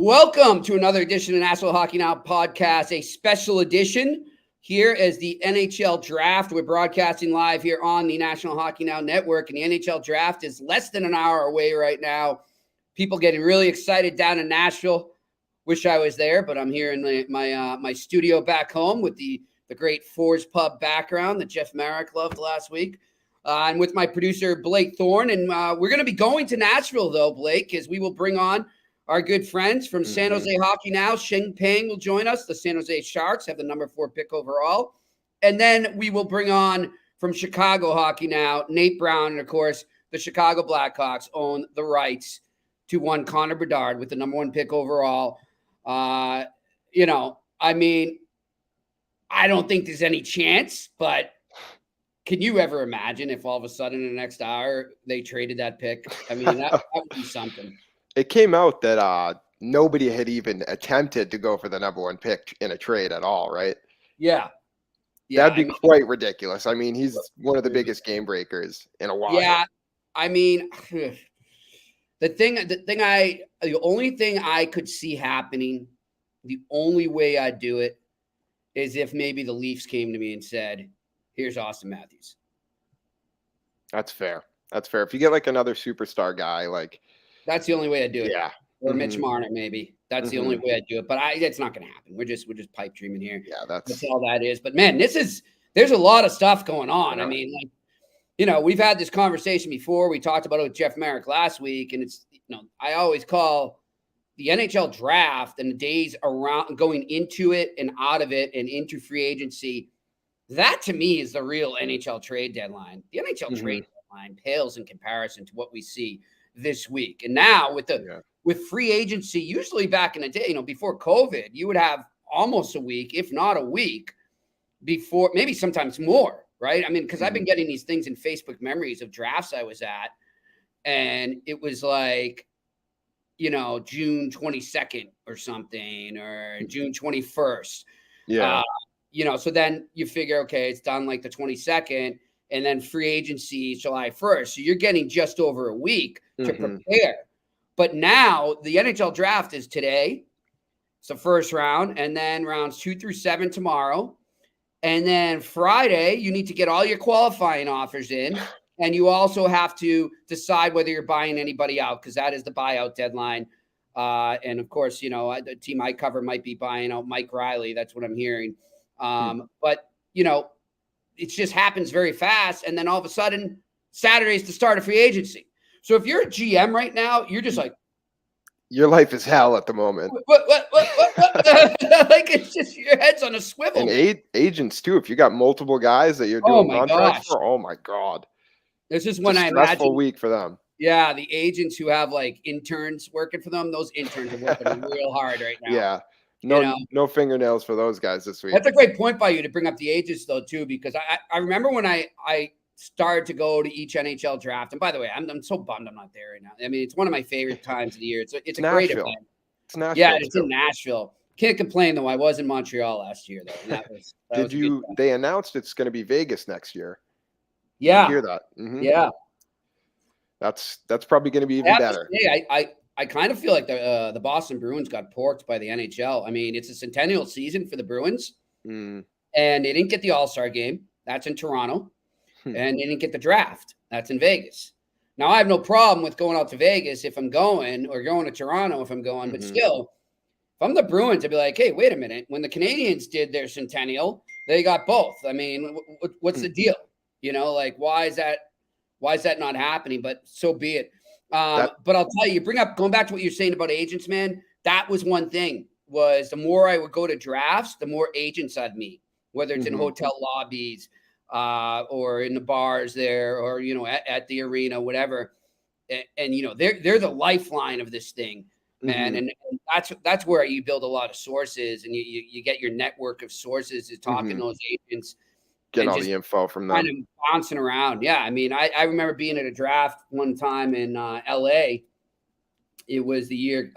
Welcome to another edition of National Hockey Now podcast, a special edition here as the NHL Draft. We're broadcasting live here on the National Hockey Now network, and the NHL Draft is less than an hour away right now. People getting really excited down in Nashville. Wish I was there, but I'm here in my studio back home with the great Fours Pub background that Jeff Marek loved last week. And with my producer, Blake Thorne. And we're going to be going to Nashville, though, Blake, as we will bring on our good friends from San Jose Hockey Now. Sheng Peng will join us. The San Jose Sharks have the number 4 pick overall. And then we will bring on from Chicago Hockey Now, Nate Brown. And, of course, the Chicago Blackhawks own the rights to one Connor Bedard with the number 1 pick overall. I don't think there's any chance, but can you ever imagine if all of a sudden in the next hour they traded that pick? I mean, that would be something. It came out that nobody had even attempted to go for the number 1 pick in a trade at all, right? Yeah. That'd be quite ridiculous. I mean, he's one of the biggest game breakers in a while. Yeah. I mean, the only thing I could see happening, the only way I'd do it is if maybe the Leafs came to me and said, here's Austin Matthews. That's fair. If you get like another superstar guy, like that's the only way I'd do it. Yeah. Or Mitch Marner, maybe. That's the only way I'd do it. But it's not going to happen. We're just pipe dreaming here. Yeah, that's all that is. But man, there's a lot of stuff going on. Yeah. I mean, we've had this conversation before. We talked about it with Jeff Marek last week, and it's I always call the NHL draft and the days around going into it and out of it and into free agency. That to me is the real NHL trade deadline. The NHL trade deadline pales in comparison to what we see this week. And now with free agency, usually back in the day, before COVID, you would have almost a week, if not a week before, maybe sometimes more, right? I mean, because I've been getting these things in Facebook memories of drafts I was at, and it was like, June 22nd or something, or June 21st. Yeah. So then you figure, okay, it's done like the 22nd, and then free agency is July 1st. So you're getting just over a week to prepare. But now the NHL draft is today. It's the first round, and then rounds 2 through 7 tomorrow. And then Friday, you need to get all your qualifying offers in. And you also have to decide whether you're buying anybody out, because that is the buyout deadline. And of course, the team I cover might be buying out Mike Riley. That's what I'm hearing. But, it just happens very fast. And then all of a sudden, Saturday's the start of free agency. So if you're a GM right now, you're just like, your life is hell at the moment. What? Like, it's just your head's on a swivel. And agents too. If you got multiple guys that you're doing contracts for, oh my God. This is when I imagine stressful week for them. Yeah, the agents who have like interns working for them, those interns are working real hard right now. Yeah. No fingernails for those guys this week. That's a great point by you to bring up the agents, though, too, because I remember when I started to go to each NHL draft. And by the way, I'm so bummed I'm not there right now. I mean, it's one of my favorite times of the year. It's a great event. It's Nashville. Yeah, it's in Nashville. Can't complain, though. I was in Montreal last year, though. And they announced it's going to be Vegas next year. Yeah. Did you hear that? Yeah. That's probably going to be even better. I kind of feel like the Boston Bruins got porked by the NHL. I mean, it's a centennial season for the Bruins, and they didn't get the All-Star game. That's in Toronto, and they didn't get the draft. That's in Vegas. Now, I have no problem with going out to Vegas if I'm going, or going to Toronto if I'm going, but still, if I'm the Bruins, I'd be like, hey, wait a minute. When the Canadians did their centennial, they got both. I mean, what's the deal? Why is that not happening? But so be it. But I'll tell you, going back to what you're saying about agents, man, that was one thing, was the more I would go to drafts, the more agents I'd meet, whether it's in hotel lobbies or in the bars there, or, at the arena, whatever. And they're the lifeline of this thing, man. And that's where you build a lot of sources, and you get your network of sources is talking to those agents. Getting all the info from them. Kind of bouncing around. Yeah. I mean, I remember being at a draft one time in LA. It was the year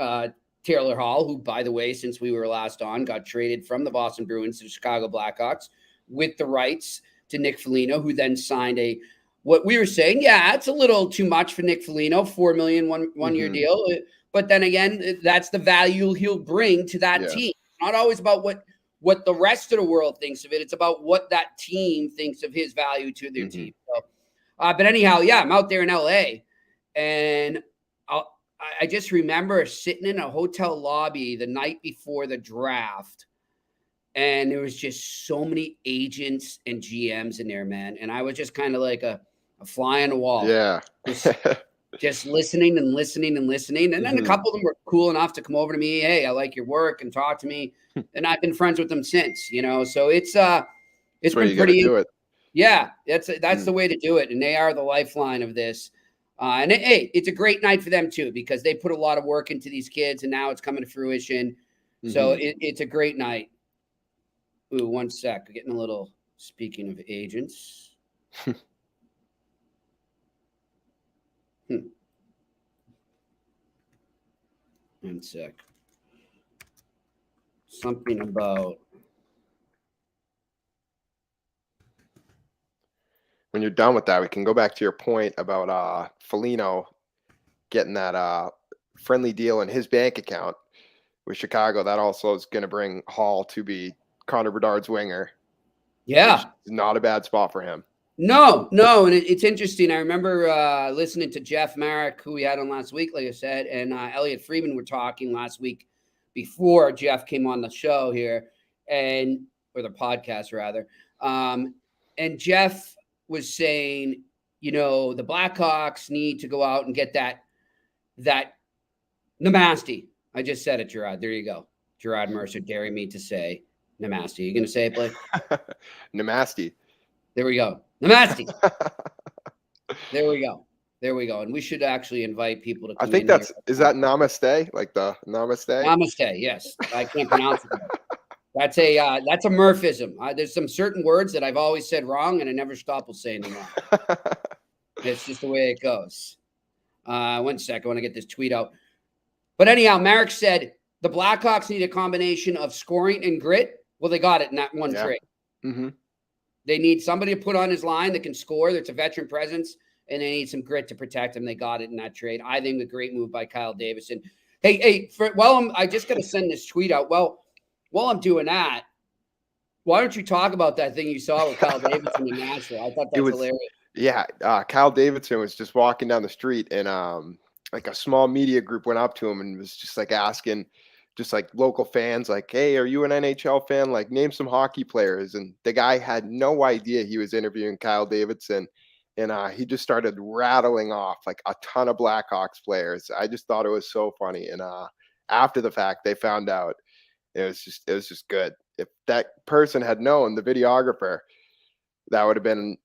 Taylor Hall, who, by the way, since we were last on, got traded from the Boston Bruins to the Chicago Blackhawks with the rights to Nick Foligno, who then signed what we were saying, it's a little too much for Nick Foligno, $4 million one year deal. But then again, that's the value he'll bring to that team. It's not always about what the rest of the world thinks of it. It's about what that team thinks of his value to their team. So, but anyhow, yeah, I'm out there in LA, and I just remember sitting in a hotel lobby the night before the draft, and there was just so many agents and GMs in there, man. And I was just kind of like a fly on the wall. Yeah. Just listening and listening and listening. And then a couple of them were cool enough to come over to me. Hey, I like your work, and talk to me. And I've been friends with them since, so it's been pretty, do it. Yeah, that's the way to do it. And they are the lifeline of this. And it's a great night for them too, because they put a lot of work into these kids, and now it's coming to fruition. So it's a great night. Ooh, one sec. We're getting a little, speaking of agents. One sec. Something about. When you're done with that, we can go back to your point about Foligno getting that friendly deal in his bank account with Chicago. That also is going to bring Hall to be Connor Bedard's winger. Yeah. Not a bad spot for him. No. And it's interesting. I remember listening to Jeff Marek, who we had on last week, like I said, and Elliot Friedman were talking last week before Jeff came on the show here, or the podcast rather. And Jeff was saying, the Blackhawks need to go out and get that Namaste. I just said it, Gerard. There you go. Gerard Mercer daring me to say Namaste. You going to say it, Blake? Namaste. There we go. Namaste. There we go. And we should actually invite people to come I think in is that Namaste? Like the Namaste? Namaste, yes. I can't pronounce it. That's a Murphism. There's some certain words that I've always said wrong, and I never stop saying them wrong. It's just the way it goes. 1 sec. I want to get this tweet out. But anyhow, Marek said the Blackhawks need a combination of scoring and grit. Well, they got it in that one trade. They need somebody to put on his line that can score, that's a veteran presence, and they need some grit to protect him. They got it in that trade. I think a great move by Kyle Davidson. Hey, I just got to send this tweet out. Well, while I'm doing that, why don't you talk about that thing you saw with Kyle Davidson in Nashville? I thought that was hilarious. Yeah, Kyle Davidson was just walking down the street, and like a small media group went up to him and was just like asking, just like local fans, like, hey, are you an NHL fan? Like, name some hockey players. And the guy had no idea he was interviewing Kyle Davidson. And he just started rattling off like a ton of Blackhawks players. I just thought it was so funny. And after the fact, they found out. It was just good. If that person had known, the videographer, that would have been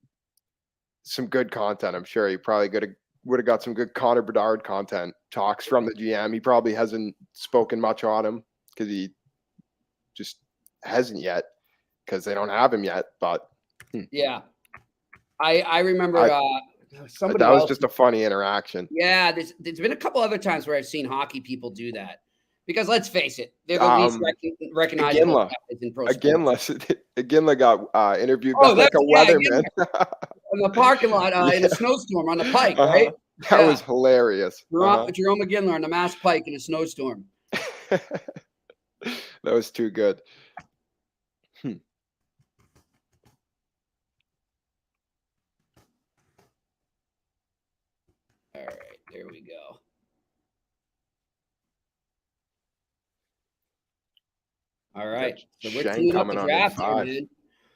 some good content. I'm sure he probably would have got some good Connor Bedard content talks from the GM. He probably hasn't spoken much on him because he just hasn't yet, because they don't have him yet. But yeah, I remember somebody that was just a funny interaction. Yeah, there's been a couple other times where I've seen hockey people do that. Because let's face it, they're the least recognizable guys in pro sports. Iginla got interviewed by like a weatherman in the parking lot in a snowstorm on the Pike, right? That was hilarious. Jerome Iginla on the Mass Pike in a snowstorm. That was too good. All right, there we go. All right, so we're teeing up the draft here,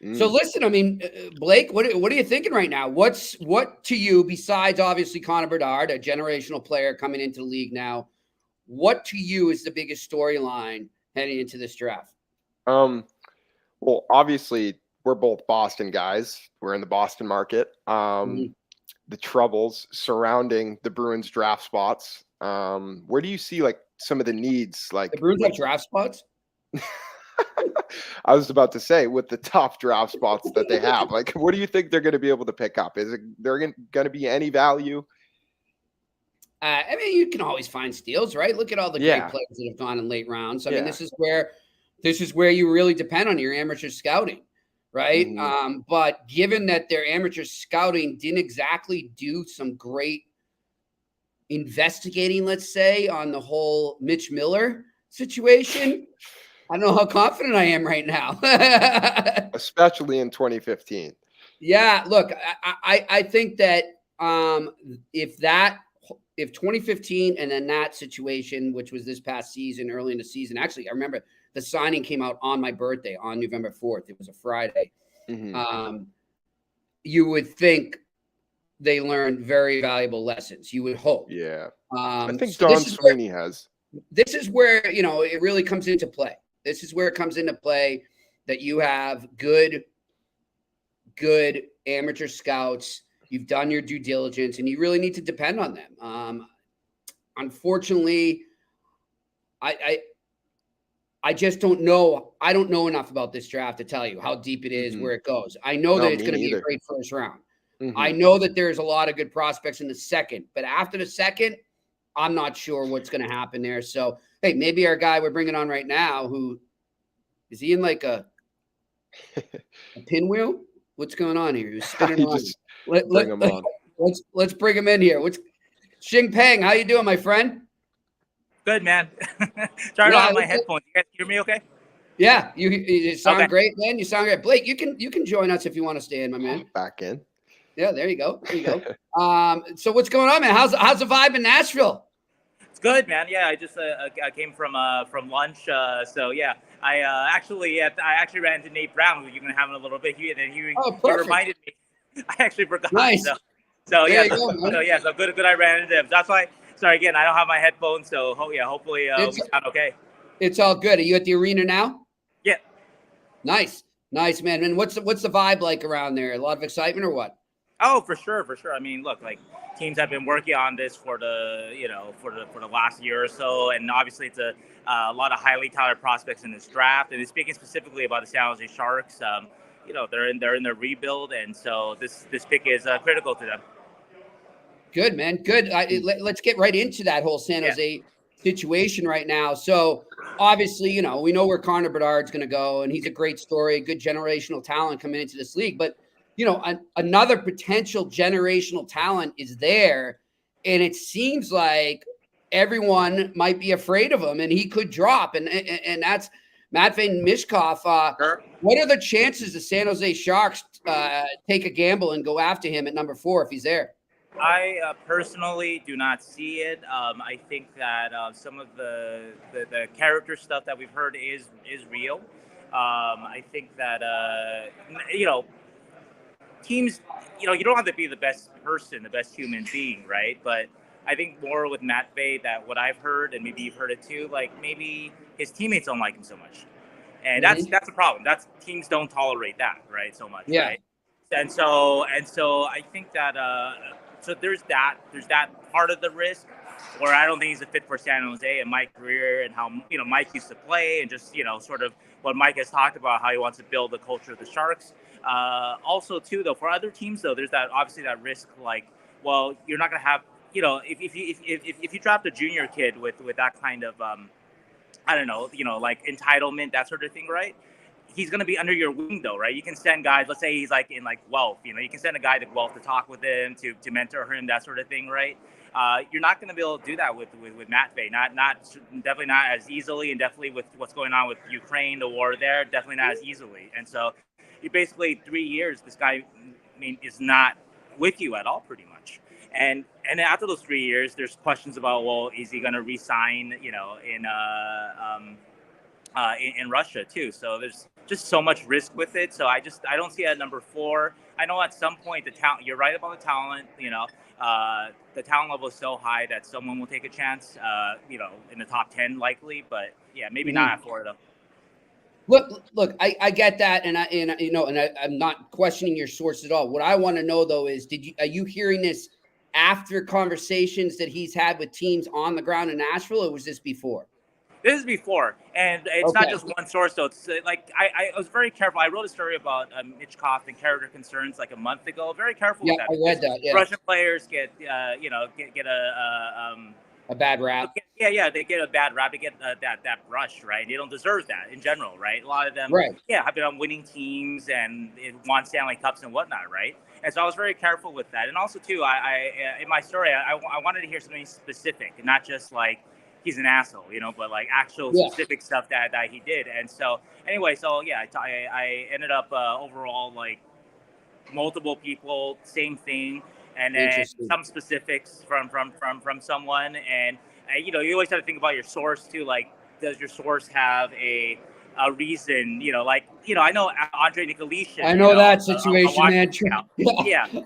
man. So listen, I mean, Blake, what are you thinking right now? What to you, besides obviously Connor Bedard, a generational player coming into the league now, what to you is the biggest storyline heading into this draft? Well, obviously we're both Boston guys. We're in the Boston market. The troubles surrounding the Bruins draft spots. Where do you see like some of the needs? Like the Bruins have draft spots? I was about to say, with the tough draft spots that they have, like, what do you think they're going to be able to pick up? Is there going to be any value? I mean, you can always find steals, right? Look at all the great players that have gone in late rounds. I mean, this is where you really depend on your amateur scouting, right? But given that their amateur scouting didn't exactly do some great, investigating, let's say, on the whole Mitch Miller situation. I don't know how confident I am right now. Especially in 2015. Yeah, look, I think that if 2015 and then that situation, which was this past season, early in the season, actually, I remember the signing came out on my birthday on November 4th. It was a Friday. You would think they learned very valuable lessons. You would hope. Yeah. I think So Don Sweeney has. This is where, it really comes into play. This is where it comes into play that you have good amateur scouts. You've done your due diligence, and you really need to depend on them. Unfortunately, I just don't know. I don't know enough about this draft to tell you how deep it is, where it goes. I know that it's going to be a great first round. I know that there's a lot of good prospects in the second, but after the second, I'm not sure what's going to happen there. So, hey, maybe our guy we're bringing on right now, who is he in like a pinwheel? What's going on here? He's spinning around. Bring him on. Let's bring him in here. Sheng Peng, how you doing, my friend? Good, man. Sorry about my headphones. You guys hear me okay? Yeah, you sound great, man. You sound great. Blake, you can join us if you want to stay in, my man. Back in. Yeah, there you go. So what's going on, man? How's the vibe in Nashville? It's good, man. Yeah, I just I came from lunch. So yeah, I actually ran into Nate Brown, who you're gonna have in a little bit. He reminded me. I actually forgot. Nice. So good. I ran into him. That's why. Sorry again. I don't have my headphones, so hopefully we sound okay. It's all good. Are you at the arena now? Yeah. Nice, man. And what's the vibe like around there? A lot of excitement or what? Oh, for sure. I mean, look, like teams have been working on this for the last year or so, and obviously it's a lot of highly touted prospects in this draft. And speaking specifically about the San Jose Sharks, they're in their rebuild, and so this pick is critical to them. Good, man. Good. Let's get right into that whole San Jose situation right now. So obviously, we know where Connor Bedard's going to go, and he's a great story, good generational talent coming into this league, but another potential generational talent is there, and it seems like everyone might be afraid of him, and he could drop, and that's Matvei Michkov. Sure. What are the chances the San Jose Sharks take a gamble and go after him at number 4 if he's there? I personally do not see it. I think that some of the character stuff that we've heard is real. I think that teams, you don't have to be the best person, the best human being, right? But I think more with Matvei, that what I've heard, and maybe you've heard it too, like maybe his teammates don't like him so much, and that's a problem. Teams don't tolerate that, right? So much, right? And so I think that so there's that part of the risk where I don't think he's a fit for San Jose and Mike Greer and how Mike used to play, and just sort of what Mike has talked about, how he wants to build the culture of the Sharks. Also, too, though, for other teams, though, there's obviously that risk. Like, well, you're not going to have, if you draft a junior kid with that kind of, like entitlement, that sort of thing, right? He's going to be under your wing, though, right? You can send guys. Let's say he's like in Guelph. You can send a guy to Guelph to talk with him, to mentor him, that sort of thing, right? You're not going to be able to do that with Matvei. Definitely not as easily, and definitely with what's going on with Ukraine, the war there, definitely not as easily. And so, you basically 3 years, this guy, is not with you at all, pretty much. And then after those 3 years, there's questions about, well, is he going to re-sign, in Russia too? So there's just so much risk with it. So I don't see it at number 4. I know at some point the talent. You're right about the talent. The talent level is so high that someone will take a chance. In the top 10 likely, but yeah, maybe not at 4 though. Look, I get that, and I'm not questioning your source at all. What I want to know though is, are you hearing this after conversations that he's had with teams on the ground in Nashville, or was this before? This is before, and it's not just one source. So it's I was very careful. I wrote a story about Michkov and character concerns like a month ago. Very careful with that. I read that. Yeah. Russian players get a bad rap. Yeah, they get a bad rap. They get that brush, right? They don't deserve that in general, right? A lot of them, Right. have been on winning teams and won Stanley Cups and whatnot, right? And so I was very careful with that. And also, too, I in my story, I wanted to hear something specific, and not just like he's an asshole, but like actual specific stuff that he did. And so anyway, I ended up overall like multiple people, same thing, and then some specifics from someone. And you always have to think about your source too. Like, does your source have a reason? I know Andre Nicolishin. I know that situation, man.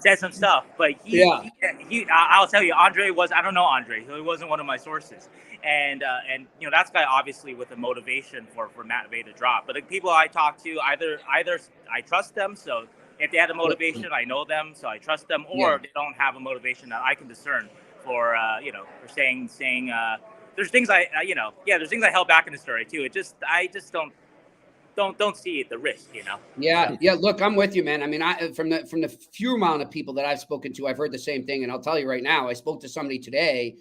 Said some stuff, but I'll tell you, Andre was. I don't know Andre, so he wasn't one of my sources. And that's guy obviously with a motivation for Matt Vey to drop. But the people I talk to, either I trust them, so if they had a motivation, I know them, so I trust them, or they don't have a motivation that I can discern for saying. There's things there's things I held back in the story too. I just don't see the risk, Yeah. Look, I'm with you, man. I mean, from the few amount of people that I've spoken to, I've heard the same thing, and I'll tell you right now, I spoke to somebody today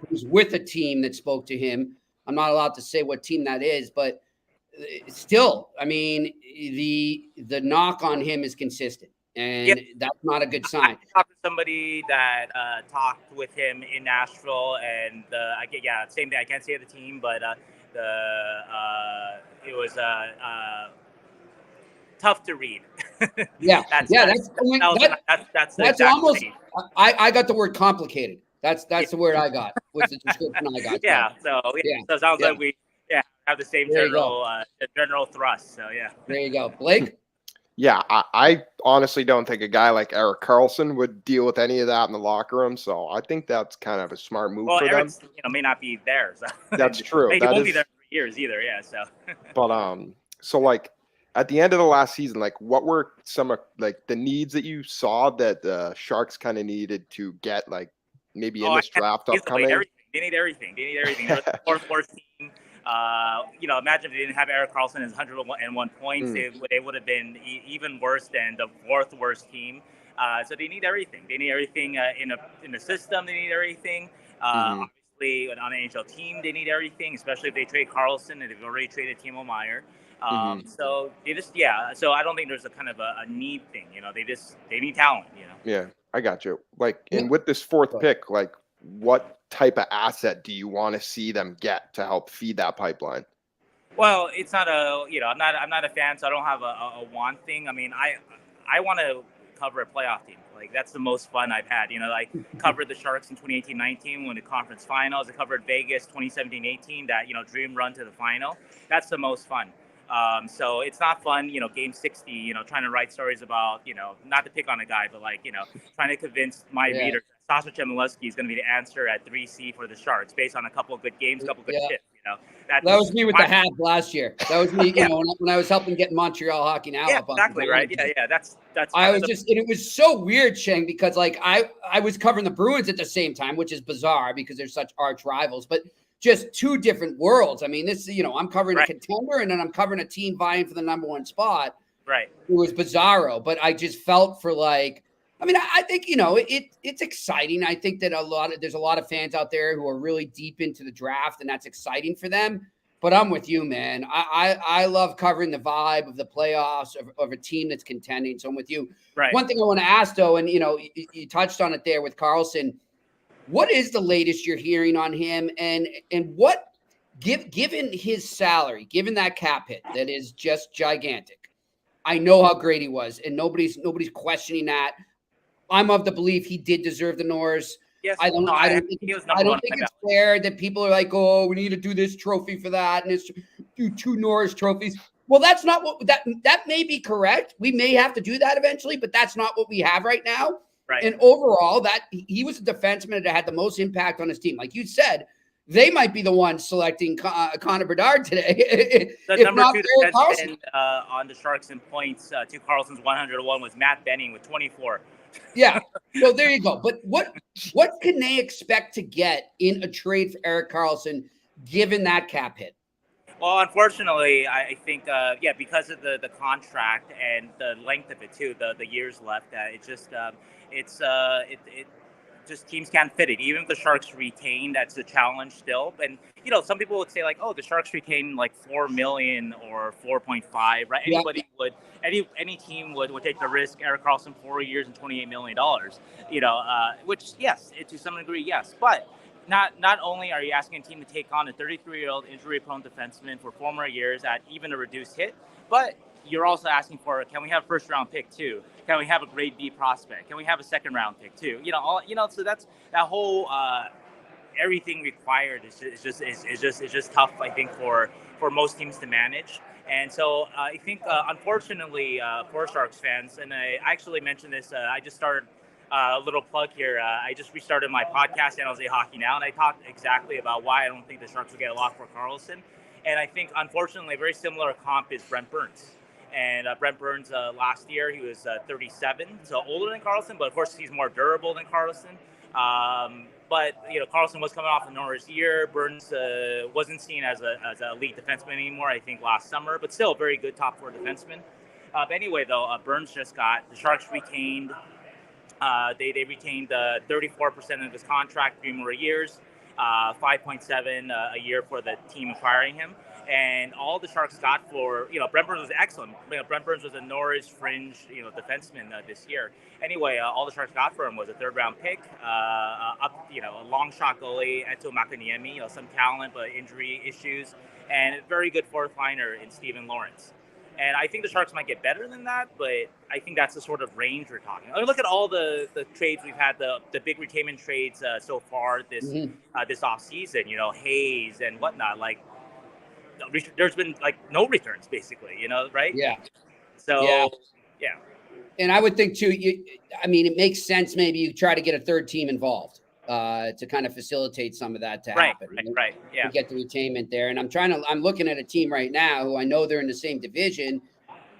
who's with a team that spoke to him. I'm not allowed to say what team that is, but still, I mean, the knock on him is consistent, and that's not a good sign. I talked to somebody that talked with him in Nashville, and same thing. I can't say the team, but it was tough to read. That's almost. I got the word complicated. That's the word I got. Was the description I got. So it sounds like we have the same general thrust. So there you go, Blake. Yeah, I honestly don't think a guy like Erik Karlsson would deal with any of that in the locker room. So I think that's kind of a smart move for them. May not be there. So. That's true. He won't be there for years either. Yeah. So. But so like at the end of the last season, like what were some of like the needs that you saw that the Sharks kind of needed to get like maybe in this draft upcoming? They need everything. They're the fourth worst team. Imagine if they didn't have Erik Karlsson as 101 points, they would have been even worse than the fourth worst team. So they need everything. They need everything in the system. They need everything. Obviously, on an NHL team, they need everything, especially if they trade Karlsson, and they've already traded Timo Meier. So they just So I don't think there's a kind of a need thing. They need talent. Yeah, I got you. Like, and with this fourth pick, like, what type of asset do you want to see them get to help feed that pipeline? Well, it's not I'm not a fan, so I don't have a want thing. I mean, I want to cover a playoff team. Like, that's the most fun I've had. I covered the Sharks in 2018-19 when the conference finals. I covered Vegas 2017-18, that, dream run to the final. That's the most fun. So it's not fun, game 60, trying to write stories about, not to pick on a guy, but like, trying to convince my readers that Sasha Chmielewski is going to be the answer at 3C for the Sharks based on a couple of good games, a couple of good shifts, That was me with the Habs last year. That was me, when I was helping get Montreal Hockey Now up. Exactly, right. That's. I was and it was so weird, Sheng, because like I was covering the Bruins at the same time, which is bizarre because they're such arch rivals, but just two different worlds. I mean, this, I'm covering a contender, and then I'm covering a team vying for the number one spot. Right. It was bizarro, but I just felt for like, I mean, I think, it's exciting. I think that there's a lot of fans out there who are really deep into the draft, and that's exciting for them. But I'm with you, man. I love covering the vibe of the playoffs of a team that's contending. So I'm with you. Right. One thing I want to ask, though, and, you touched on it there with Karlsson. What is the latest you're hearing on him, and what, given his salary, given that cap hit that is just gigantic? I know how great he was, and nobody's questioning that. I'm of the belief he did deserve the Norris. Yes, I don't think it's fair that people are like, oh, we need to do this trophy for that, and it's do 2 Norris trophies. Well, that's not what that may be correct. We may have to do that eventually, but that's not what we have right now. Right. And overall, that he was a defenseman that had the most impact on his team. Like you said, they might be the ones selecting Connor Bedard today. The number 2 defenseman on the Sharks in points to Karlsson's 101 was Matt Benning with 24. Yeah. So there you go. But what can they expect to get in a trade for Erik Karlsson, given that cap hit? Well, unfortunately, I think, because of the contract and the length of it too, the years left, it just just teams can't fit it. Even if the Sharks retain, that's a challenge still. And some people would say like, oh, the Sharks retain like $4 million or 4.5, right? Yeah. Anybody would, any team would take the risk. Erik Karlsson, 4 years and $28 million. Which yes, to some degree, yes, but. Not only are you asking a team to take on a 33-year-old injury-prone defenseman for 4 more years at even a reduced hit, but you're also asking for, can we have a first-round pick too? Can we have a grade B prospect? Can we have a second-round pick too? So that's that whole everything required is just tough, I think, for most teams to manage. And so I think, unfortunately, for Sharks fans, and I actually mentioned this, I just started. A little plug here. I just restarted my podcast, San Jose Hockey Now, and I talked exactly about why I don't think the Sharks will get a lot for Karlsson. And I think, unfortunately, a very similar comp is Brent Burns. And Brent Burns, last year, he was 37, so older than Karlsson, but of course he's more durable than Karlsson. But Karlsson was coming off the Norris year. Burns wasn't seen as an elite defenseman anymore, I think, last summer, but still a very good top 4 defenseman. But anyway, though, Burns just got the Sharks retained. They retained 34% of his contract, 3 more years, 5.7 a year for the team acquiring him. And all the Sharks got for, Brent Burns was excellent. Brent Burns was a Norris fringe, defenseman this year. Anyway, all the Sharks got for him was a 3rd-round pick, a long shot goalie, Eto Makaniemi, some talent, but injury issues, and a very good 4th liner in Steven Lawrence. And I think the Sharks might get better than that, but I think that's the sort of range we're talking. I mean, look at all the trades we've had, the big retainment trades so far this offseason, Hayes and whatnot. Like, there's been, like, no returns, basically, right? Yeah. So, yeah. And I would think, too, it makes sense maybe you try to get a 3rd team involved to kind of facilitate some of that to happen. Right, yeah. To get the retainment there. And I'm looking at a team right now who I know they're in the same division,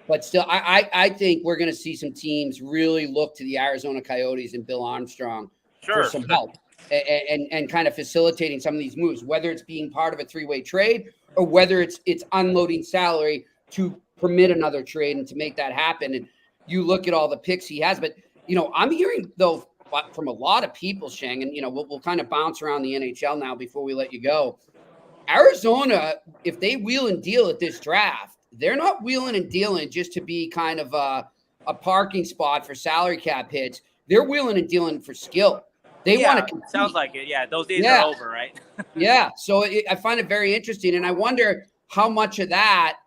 but still, I think we're going to see some teams really look to the Arizona Coyotes and Bill Armstrong for some help and kind of facilitating some of these moves, whether it's being part of a 3-way trade or whether it's unloading salary to permit another trade and to make that happen. And you look at all the picks he has, but, I'm hearing, though, from a lot of people, Sheng, and, we'll kind of bounce around the NHL now before we let you go. Arizona, if they wheel and deal at this draft, they're not wheeling and dealing just to be kind of a parking spot for salary cap hits. They're wheeling and dealing for skill. They want to compete. Sounds like it. Yeah, those days are over, right? Yeah, so I find it very interesting, and I wonder how much of that,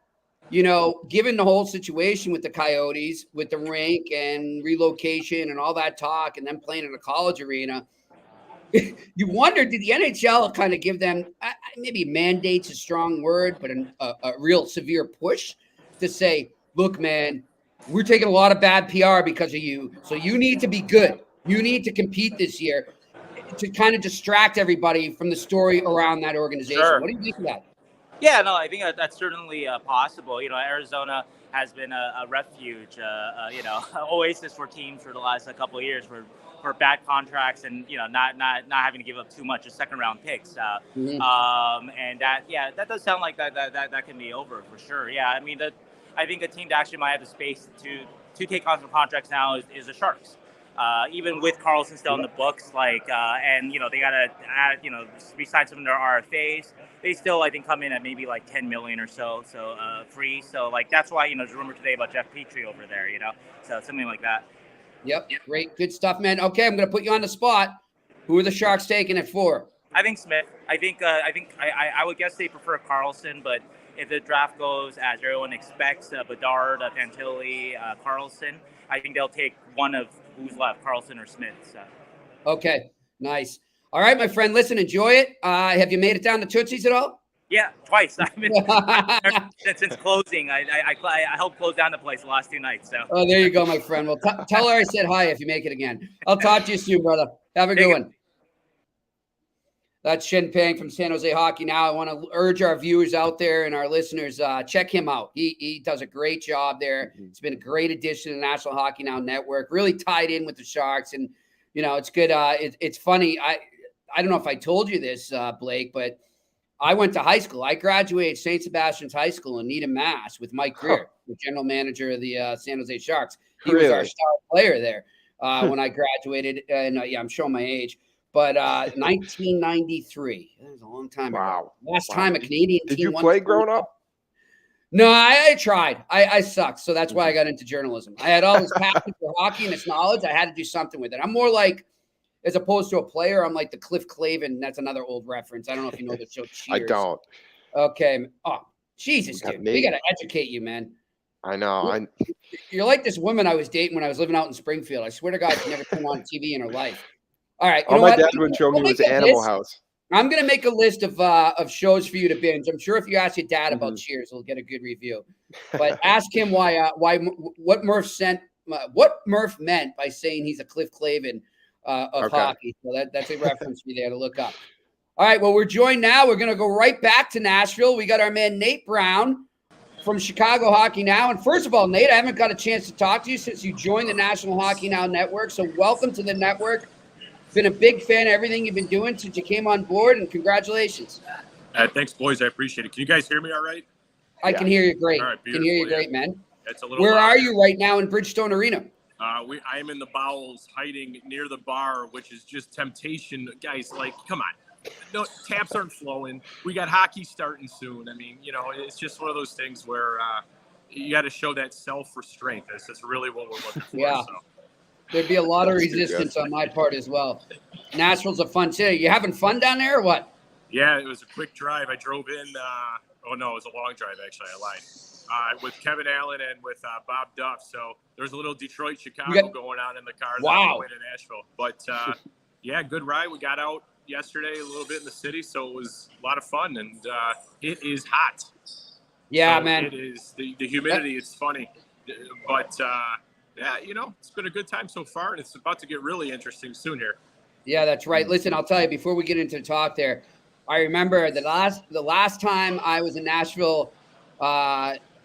given the whole situation with the Coyotes, with the rink and relocation and all that talk, and them playing in a college arena, you wonder, did the NHL kind of give them, maybe mandate's a strong word, but a real severe push to say, look, man, we're taking a lot of bad PR because of you, so you need to be good. You need to compete this year, to kind of distract everybody from the story around that organization. Sure. What do you think of that? Yeah, no, I think that's certainly possible. Arizona has been a refuge, oasis for teams for the last couple of years for bad contracts and not having to give up too much of 2nd-round picks. And that does sound like that can be over for sure. Yeah, I think a team that actually might have the space to take on some contracts now is the Sharks. Even with Karlsson still in the books, and they got to add, re-sign some of their RFAs. They still, I think, come in at maybe like $10 million or so free. So that's why there's a rumor today about Jeff Petrie over there. So something like that. Yep, great, good stuff, man. Okay, I'm going to put you on the spot. Who are the Sharks taking it for? I think Smith. I would guess they prefer Karlsson, but if the draft goes as everyone expects, Bedard, Fantilli, Karlsson, I think they'll take one of who's left, Karlsson or Smith. So. Okay, nice. All right, my friend, listen, enjoy it. Have you made it down to Tootsie's at all? Yeah, twice. I've been since closing. I helped close down the place the last 2 nights. So. Oh, there you go, my friend. Well, tell her I said hi if you make it again. I'll talk to you soon, brother. Have a good one. That's Sheng Peng from San Jose Hockey Now. I want to urge our viewers out there and our listeners, check him out. He does a great job there. It's been a great addition to the National Hockey Now network, really tied in with the Sharks. And, it's good. It's funny. I don't know if I told you this, Blake, but I went to high school. I graduated St. Sebastian's High School in Needham, Mass. with Mike Greer, the general manager of the San Jose Sharks. He was our star player there. when I graduated. And I'm showing my age, but 1993. That was a long time ago. Last time a Canadian Did team you won play growing up? No, I tried. I sucked. So that's why I got into journalism. I had all this passion for hockey and this knowledge. I had to do something with it. I'm more like, as opposed to a player, I'm like the Cliff Clavin. That's another old reference. I don't know if you know the show Cheers. I don't. Okay. Oh, Jesus, dude. We got to educate you, man. I know. You're like this woman I was dating when I was living out in Springfield. I swear to God, she never turned on TV in her life. All right. All my dad would show me was Animal House. I'm going to make a list of shows for you to binge. I'm sure if you ask your dad about Cheers, he'll get a good review. But ask him what Murph meant by saying he's a Cliff Clavin of hockey. So that's a reference for you there to look up. All right, well, we're joined now. We're going to go right back to Nashville. We got our man Nate Brown from Chicago Hockey Now. And first of all, Nate, I haven't got a chance to talk to you since you joined the National Hockey Now network. So welcome to the network. Been a big fan of everything you've been doing since you came on board, and congratulations. Thanks, boys. I appreciate it. Can you guys hear me all right? I can hear you great. All right, can hear you great, man. It's a little Where are you right now in Bridgestone Arena? I am in the bowels, hiding near the bar, which is just temptation. Guys, like, come on. No, taps aren't flowing. We got hockey starting soon. I mean, it's just one of those things where you got to show that self-restraint. That's really what we're looking for. Yeah. So. There'd be a lot of resistance on my part as well. Nashville's a fun city. You having fun down there or what? Yeah, it was a quick drive. I drove in. It was a long drive, actually. I lied. With Kevin Allen and with Bob Duff. So there's a little Detroit-Chicago going on in the car on the way to Nashville. But, yeah, good ride. We got out yesterday a little bit in the city, so it was a lot of fun. And it is hot. Yeah, so man. It is. The humidity is funny. But, yeah, it's been a good time so far, and it's about to get really interesting soon here. Yeah, that's right. Listen, I'll tell you, before we get into the talk there, I remember the last time I was in Nashville,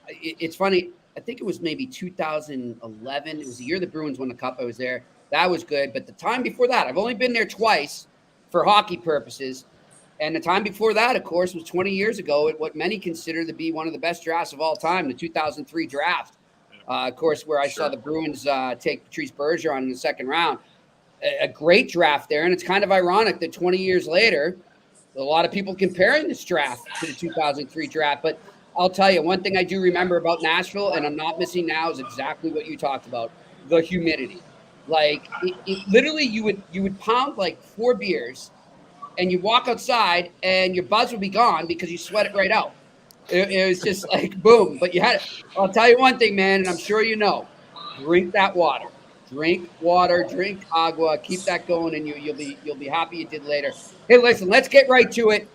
it's funny, I think it was maybe 2011. It was the year the Bruins won the Cup. I was there. That was good. But the time before that, I've only been there twice for hockey purposes. And the time before that, of course, was 20 years ago at what many consider to be one of the best drafts of all time, the 2003 draft. Of course, where I saw the Bruins take Patrice Bergeron in the second round. A great draft there. And it's kind of ironic that 20 years later, a lot of people comparing this draft to the 2003 draft. But I'll tell you, one thing I do remember about Nashville, and I'm not missing now, is exactly what you talked about, the humidity. Like, it literally, you would pound like 4 beers, and you walk outside, and your buzz would be gone because you sweat it right out. It was just like boom. But you had it. I'll tell you one thing, man, and I'm sure you know. Drink that water. Drink water. Drink agua. Keep that going, and you'll be happy you did later. Hey, listen, let's get right to it.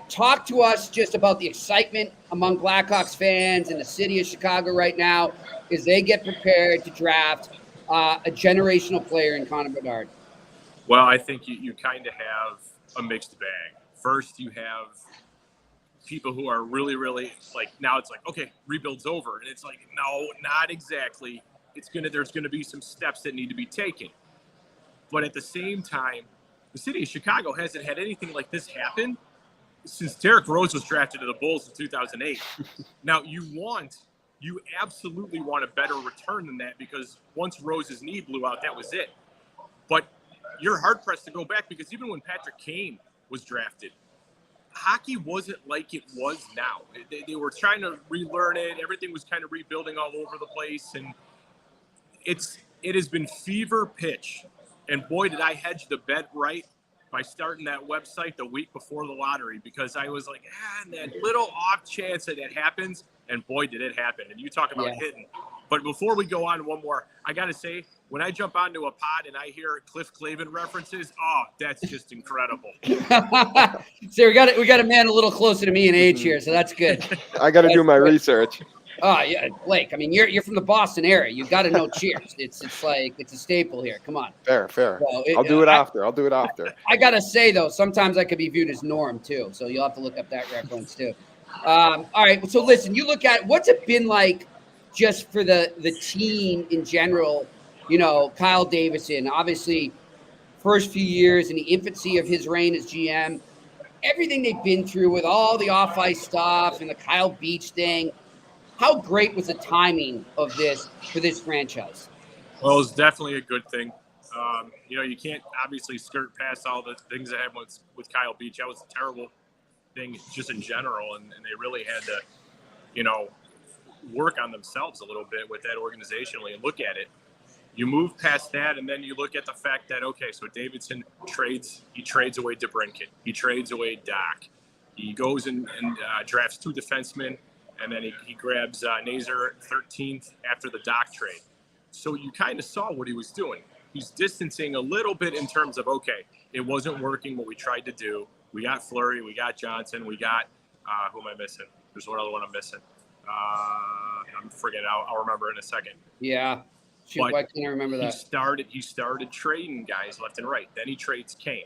Talk to us just about the excitement among Blackhawks fans in the city of Chicago right now as they get prepared to draft a generational player in Connor Bedard. Well, I think you kind of have a mixed bag. First, you have people who are really, really like, now it's like, okay, rebuild's over. And it's like, no, not exactly. There's going to be some steps that need to be taken. But at the same time, the city of Chicago hasn't had anything like this happen since Derrick Rose was drafted to the Bulls in 2008. Now, you absolutely want a better return than that, because once Rose's knee blew out, that was it. But you're hard-pressed to go back, because even when Patrick Kane was drafted, hockey wasn't like it was now. They were trying to relearn it. Everything was kind of rebuilding all over the place. And it has been fever pitch. And boy, did I hedge the bet right by starting that website the week before the lottery, because I was like, that little off chance that happens. And boy, did it happen. And you talk about hitting. But before we go on, one more, I got to say, when I jump onto a pod and I hear Cliff Clavin references, that's just incredible. So we got a man a little closer to me in age here, so that's good. I got to do my research. Oh yeah, Blake. I mean, you're from the Boston area. You got to know Cheers. It's like it's a staple here. Come on. Fair. So I'll do it after. I gotta say though, sometimes I could be viewed as Norm too. So you'll have to look up that reference too. All right. So listen, you look at what's it been like just for the team in general. Kyle Davison, obviously, first few years in the infancy of his reign as GM, everything they've been through with all the off-ice stuff and the Kyle Beach thing. How great was the timing of this for this franchise? Well, it's definitely a good thing. You can't obviously skirt past all the things that happened with Kyle Beach. That was a terrible thing just in general, and they really had to, work on themselves a little bit with that organizationally and look at it. You move past that, and then you look at the fact that, okay, so Davidson trades away DeBrincat. He trades away Doc. He goes and drafts 2 defensemen, and then he grabs Nazer 13th after the Doc trade. So you kind of saw what he was doing. He's distancing a little bit in terms of, okay, it wasn't working what we tried to do. We got Fleury, we got Johnson, we got, who am I missing? There's one other one I'm missing. I'm forgetting. I'll remember in a second. Yeah. Shoot, why can't I remember that? He started trading guys left and right. Then he trades Kane.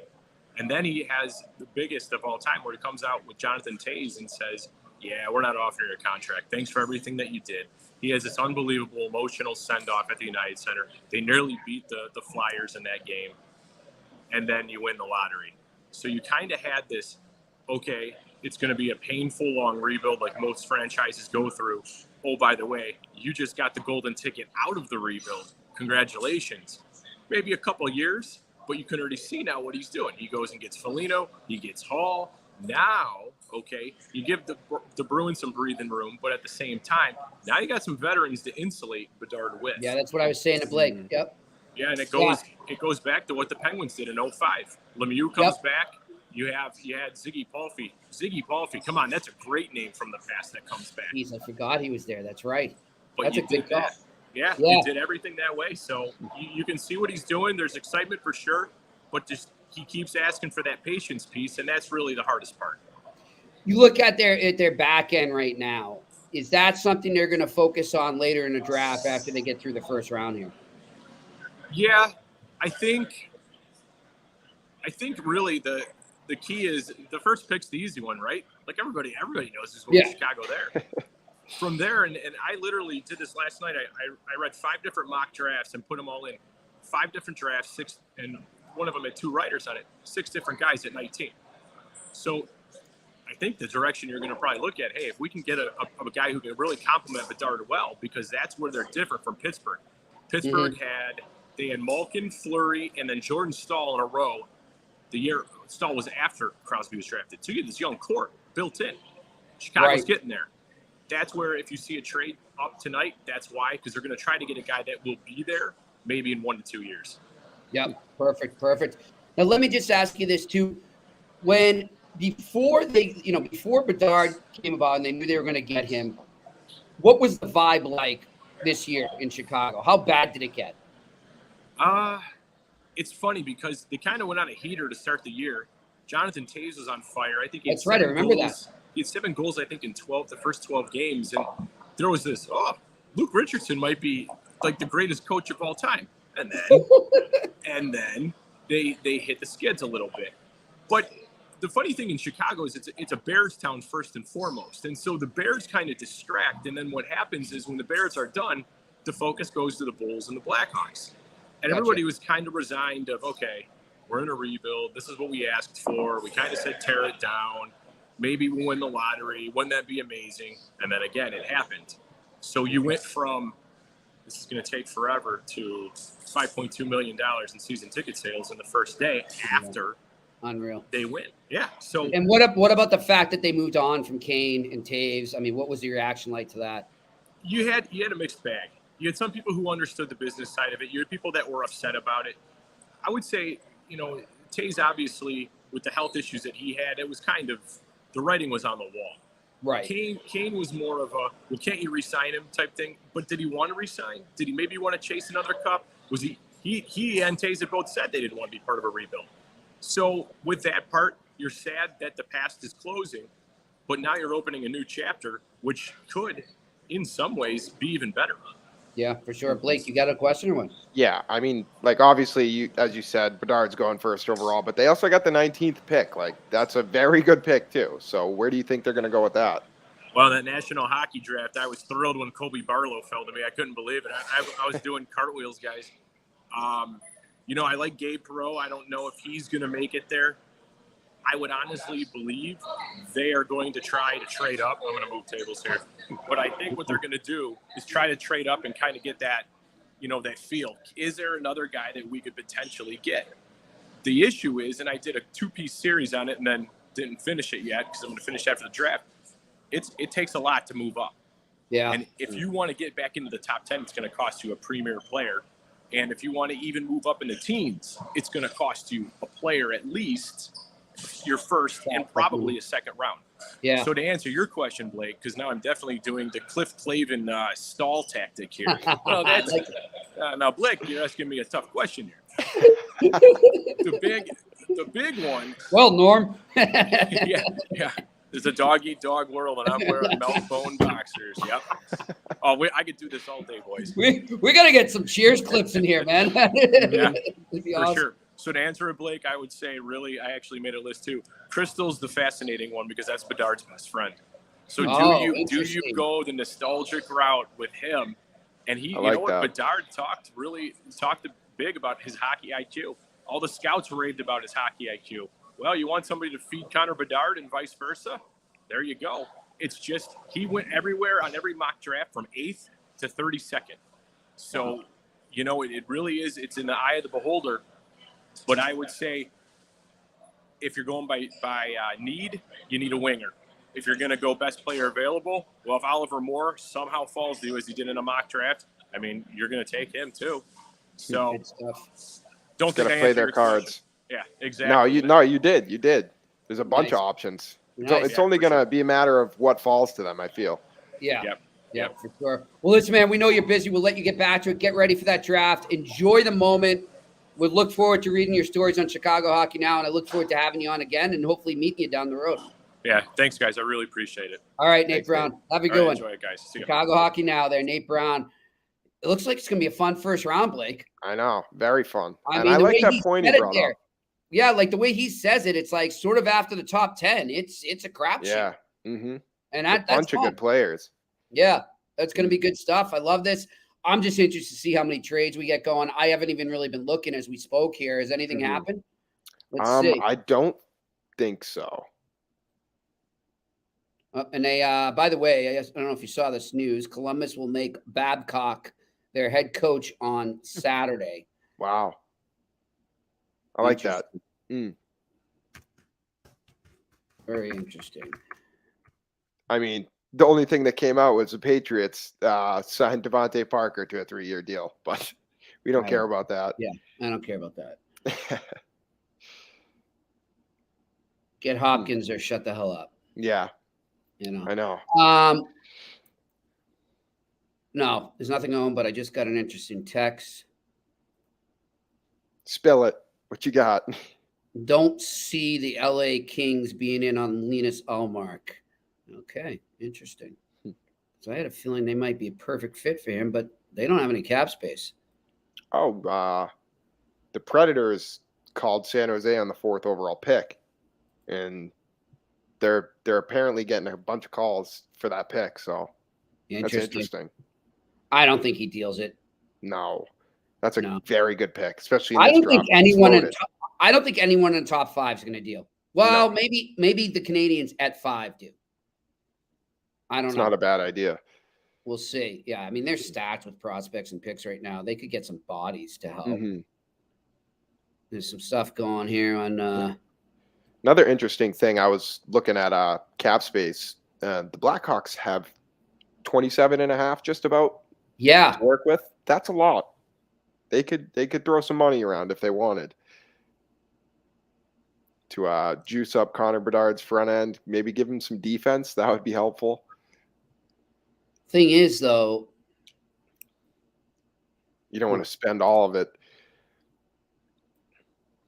And then he has the biggest of all time where he comes out with Jonathan Toews and says, yeah, we're not offering your contract. Thanks for everything that you did. He has this unbelievable emotional send-off at the United Center. They nearly beat the Flyers in that game. And then you win the lottery. So you kind of had this, okay, it's going to be a painful, long rebuild like most franchises go through. Oh, by the way, you just got the golden ticket out of the rebuild. Congratulations. Maybe a couple of years, but you can already see now what he's doing. He goes and gets Foligno. He gets Hall. Now, okay, you give the Bruins some breathing room, but at the same time, now you got some veterans to insulate Bedard with. Yeah, that's what I was saying to Blake. Yep. Yeah, and it goes back to what the Penguins did in 2005. Lemieux comes back. You had Ziggy Palffy. Ziggy Palffy, come on, that's a great name from the past that comes back. Jeez, I forgot he was there. That's right. But that's you a good call. Yeah, you did everything that way. So you can see what he's doing. There's excitement for sure, but just he keeps asking for that patience piece, and that's really the hardest part. You look at their back end right now. Is that something they're going to focus on later in the draft after they get through the first round here? Yeah, I think really the key is the first pick's the easy one, right? Like everybody knows this is Chicago there. From there, and I literally did this last night. I read 5 different mock drafts and put them all in. 5 different drafts, 6, and one of them had 2 writers on it. 6 different guys at 19. So I think the direction you're going to probably look at, hey, if we can get a guy who can really complement Bedard well, because that's where they're different from Pittsburgh. Pittsburgh they had Malkin, Fleury, and then Jordan Staal in a row. The year Staal was after Crosby was drafted. So you get this young core built in. Chicago's getting there. That's where if you see a trade up tonight, that's why, because they're going to try to get a guy that will be there maybe in 1 to 2 years. Yep, perfect. Now let me just ask you this too: before Bedard came about and they knew they were going to get him, what was the vibe like this year in Chicago? How bad did it get? It's funny because they kind of went on a heater to start the year. Jonathan Toews was on fire. I think that's right. I remember that. He had 7 goals, I think, in the first 12 games. And there was this, Luke Richardson might be like the greatest coach of all time. And then they hit the skids a little bit. But the funny thing in Chicago is it's a Bears town first and foremost. And so the Bears kind of distract. And then what happens is when the Bears are done, the focus goes to the Bulls and the Blackhawks. And everybody was kind of resigned of, okay, we're in a rebuild. This is what we asked for. We kind of said tear it down. Maybe we'll win the lottery. Wouldn't that be amazing? And then again, it happened. So you went from this is going to take forever to $5.2 million in season ticket sales in the first day after unreal they win. Yeah. So and what about the fact that they moved on from Kane and Toews? I mean, what was the reaction like to that? You had a mixed bag. You had some people who understood the business side of it. You had people that were upset about it. I would say, Toews obviously with the health issues that he had, it was kind of the writing was on the wall. Right. Kane was more of a, well, can't you re-sign him type thing? But did he want to re-sign? Did he maybe want to chase another cup? Was he and Toews both said they didn't want to be part of a rebuild. So with that part, you're sad that the past is closing, but now you're opening a new chapter, which could, in some ways, be even better. Yeah, for sure. Blake, you got a question or what? Yeah, I mean, like, obviously, as you said, Bedard's going first overall, but they also got the 19th pick. Like, that's a very good pick, too. So where do you think they're going to go with that? Well, that National Hockey Draft, I was thrilled when Kobe Barlow fell to me. I couldn't believe it. I was doing cartwheels, guys. I like Gabe Perreault. I don't know if he's going to make it there. I would honestly believe they are going to try to trade up. I'm going to move tables here. But I think what they're going to do is try to trade up and kind of get that that feel. Is there another guy that we could potentially get? The issue is, and I did a 2-piece series on it and then didn't finish it yet because I'm going to finish after the draft. It takes a lot to move up. Yeah. And if you want to get back into the top 10, it's going to cost you a premier player. And if you want to even move up in the teens, it's going to cost you a player at least your first and probably a second round. Yeah. So to answer your question, Blake, because now I'm definitely doing the Cliff Clavin stall tactic here. Well, that's now, Blake, you're asking me a tough question here. the big one. Well, Norm. yeah. There's a dog-eat-dog world, and I'm wearing melt bone boxers. Yep. Oh, I could do this all day, boys. We got to get some Cheers clips in here, man. Yeah, for awesome. Sure. So to answer it, Blake, I would say really, I actually made a list too. Crystal's the fascinating one because that's Bedard's best friend. So do you go the nostalgic route with him? And he, Bedard talked big about his hockey IQ. All the scouts raved about his hockey IQ. Well, you want somebody to feed Connor Bedard and vice versa? There you go. It's just he went everywhere on every mock draft from 8th to 32nd. So, it really is. It's in the eye of the beholder. But I would say if you're going by need, you need a winger. If you're going to go best player available, well, if Oliver Moore somehow falls to you as he did in a mock draft, I mean, you're going to take him too. So don't think I play their cards. Question. Yeah, exactly. You did. There's a bunch of options. So it's only going to be a matter of what falls to them, I feel. Yeah. Yep, for sure. Well, listen, man, we know you're busy. We'll let you get back to it. Get ready for that draft. Enjoy the moment. We look forward to reading your stories on Chicago Hockey Now, and I look forward to having you on again and hopefully meeting you down the road. Yeah, thanks, guys. I really appreciate it. All right, Nate Brown. Have a good one. Enjoy it, guys. See Chicago Hockey Now there, Nate Brown. It looks like it's going to be a fun first round, Blake. I know. Very fun. I like that point he brought up. Yeah, like the way he says it, it's like sort of after the top 10. It's a crapshoot. Yeah. Mm-hmm. And that's a bunch of good players. Yeah, that's going to be good stuff. I love this. I'm just interested to see how many trades we get going. I haven't even really been looking as we spoke here. Has anything happened? Let's see. I don't think so. And they, by the way, I don't know if you saw this news. Columbus will make Babcock their head coach on Saturday. Wow. I like that. Very interesting. I mean, the only thing that came out was the Patriots signed Devontae Parker to a 3-year deal, but we don't care about that. Yeah, I don't care about that. Get Hopkins or shut the hell up. Yeah. I know. No, there's nothing on, but I just got an interesting text. Spill it. What you got? Don't see the LA Kings being in on Linus Ullmark. Okay, interesting. So I had a feeling they might be a perfect fit for him, but they don't have any cap space. Oh, the Predators called San Jose on the 4th overall pick, and they're apparently getting a bunch of calls for that pick. So that's interesting. I don't think he deals it. No, that's a very good pick, especially. In I this don't think anyone in the top 5 is going to deal. Well, maybe the Canadians at 5 do. I don't know. It's not a bad idea. We'll see. Yeah, I mean, they're stacked with prospects and picks right now. They could get some bodies to help. Mm-hmm. There's some stuff going here on. Another interesting thing, I was looking at cap space. The Blackhawks have 27.5 just about. Yeah. To work with. That's a lot. They could throw some money around if they wanted to juice up Connor Bedard's front end. Maybe give him some defense. That would be helpful. Thing is, though, you don't want to spend all of it.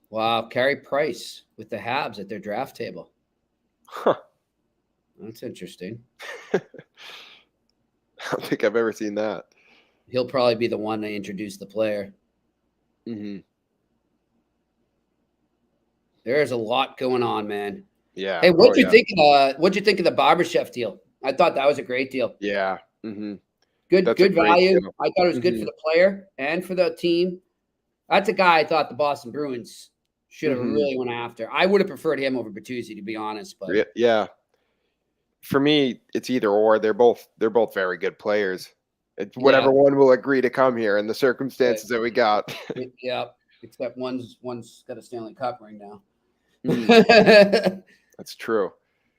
Wow, Carey Price with the Habs at their draft table. Huh. That's interesting. I don't think I've ever seen that. He'll probably be the one to introduce the player. Mm-hmm. There's a lot going on, man. Yeah. Hey, what'd you think of the Barbashev deal? I thought that was a great deal. Yeah. Mm-hmm. Good value. I thought it was good for the player and for the team. That's a guy I thought the Boston Bruins should have really went after. I would have preferred him over Bertuzzi, to be honest. But yeah, for me, it's either or. They're both very good players. It's whatever one will agree to come here in the circumstances that we got. Yeah, except one's got a Stanley Cup ring now. That's true.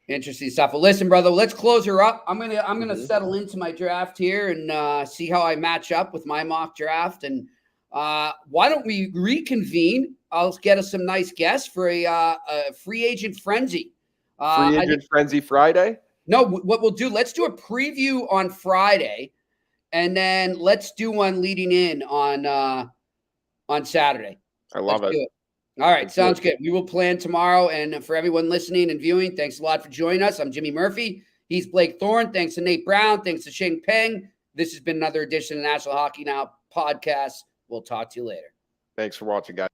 Interesting stuff. Well, listen, brother, let's close her up. I'm gonna settle into my draft here and see how I match up with my mock draft. And why don't we reconvene? I'll get us some nice guests for a free agent frenzy. Free agent frenzy Friday? No, what we'll do, let's do a preview on Friday, and then let's do one leading in on Saturday. I love it. All right, sounds good. We will plan tomorrow. And for everyone listening and viewing, thanks a lot for joining us. I'm Jimmy Murphy. He's Blake Thorne. Thanks to Nate Brown. Thanks to Sheng Peng. This has been another edition of the National Hockey Now podcast. We'll talk to you later. Thanks for watching, guys.